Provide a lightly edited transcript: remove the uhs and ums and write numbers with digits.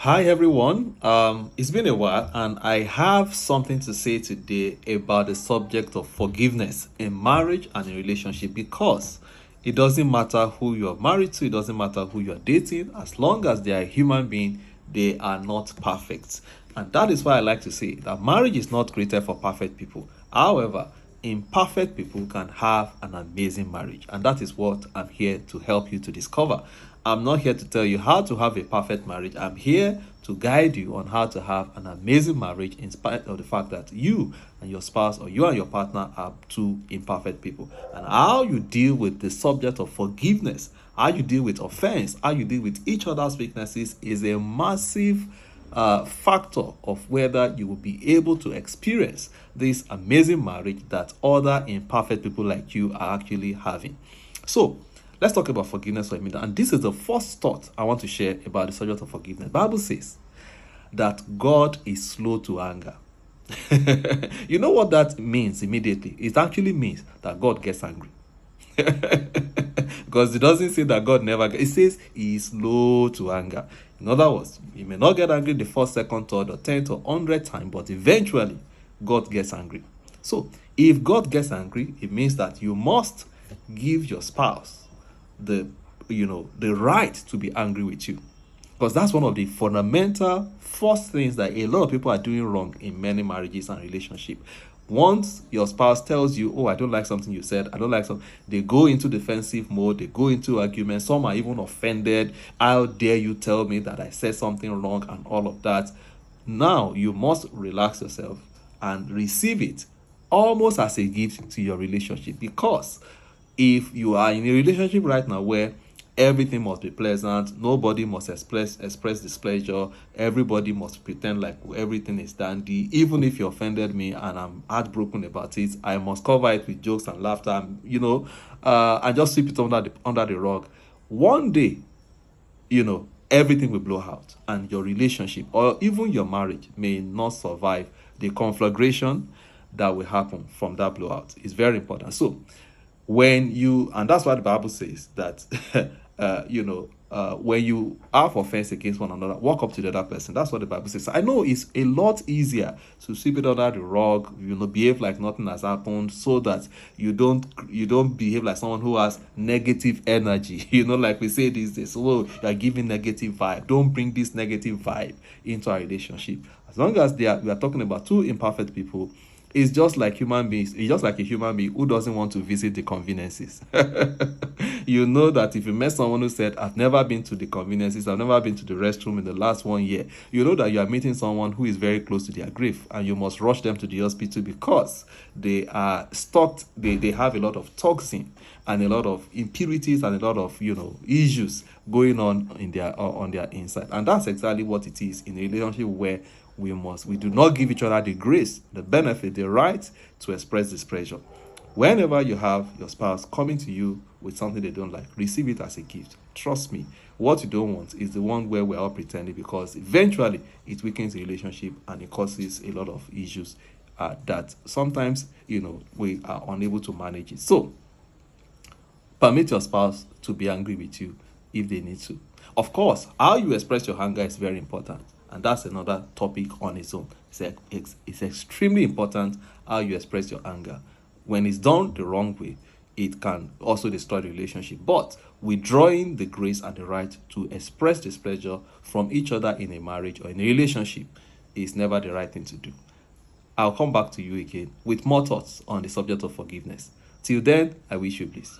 Hi everyone. It's been a while, and I have something to say today about the subject of forgiveness in marriage and in relationship because it doesn't matter who you are married to, it doesn't matter who you are dating, as long as they are a human being, they are not perfect. And that is why I like to say that marriage is not created for perfect people. However, imperfect people can have an amazing marriage, and that is what I'm here to help you to discover. I'm not here to tell you how to have a perfect marriage. I'm here to guide you on how to have an amazing marriage in spite of the fact that you and your spouse or you and your partner are two imperfect people. And how you deal with the subject of forgiveness, how you deal with offense, how you deal with each other's weaknesses is a massive factor of whether you will be able to experience this amazing marriage that other imperfect people like you are actually having. So, let's talk about forgiveness for a minute. And this is the first thought I want to share about the subject of forgiveness. The Bible says that God is slow to anger. You know what that means immediately? It actually means that God gets angry. Because it doesn't say that God never gets, it says he is slow to anger. In other words, he may not get angry the first, second, third, or 10th or 100th time, but eventually God gets angry. So if God gets angry, it means that you must give your spouse the the right to be angry with you, because that's one of the fundamental first things that a lot of people are doing wrong in many marriages and relationships. Once your spouse tells you, oh, I don't like something you said, I don't like something, they go into defensive mode, they go into argument, some are even offended. How dare you tell me that I said something wrong and all of that. Now you must relax yourself and receive it almost as a gift to your relationship, because if you are in a relationship right now where everything must be pleasant, nobody must express displeasure, everybody must pretend like everything is dandy, even if you offended me and I'm heartbroken about it, I must cover it with jokes and laughter, and and just sweep it under the rug. One day, everything will blow out, and your relationship or even your marriage may not survive the conflagration that will happen from that blowout. It's very important. So when you, and that's why the Bible says that when you have offense against one another, walk up to the other person. That's what the Bible says. I know it's a lot easier to sweep it under the rug, behave like nothing has happened, so that you don't behave like someone who has negative energy. Like we say these days, oh, you are giving negative vibe. Don't bring this negative vibe into our relationship. As long as we are talking about two imperfect people, it's just like human beings. It's just like a human being who doesn't want to visit the conveniences. You know that if you met someone who said, I've never been to the conveniences, I've never been to the restroom in the last 1 year, you know that you are meeting someone who is very close to their grave, and you must rush them to the hospital because they are stocked, they have a lot of toxin and a lot of impurities and a lot of issues going on their inside. And that's exactly what it is in a relationship where we do not give each other the grace, the benefit, the right to express displeasure. Whenever you have your spouse coming to you with something they don't like, receive it as a gift. Trust me, what you don't want is the one where we're all pretending, because eventually it weakens the relationship and it causes a lot of issues that sometimes we are unable to manage it. So permit your spouse to be angry with you if they need to. Of course, how you express your anger is very important, and that's another topic on its own. It's extremely important how you express your anger. When it's done the wrong way, it can also destroy the relationship. But withdrawing the grace and the right to express displeasure from each other in a marriage or in a relationship is never the right thing to do. I'll come back to you again with more thoughts on the subject of forgiveness. Till then, I wish you bliss.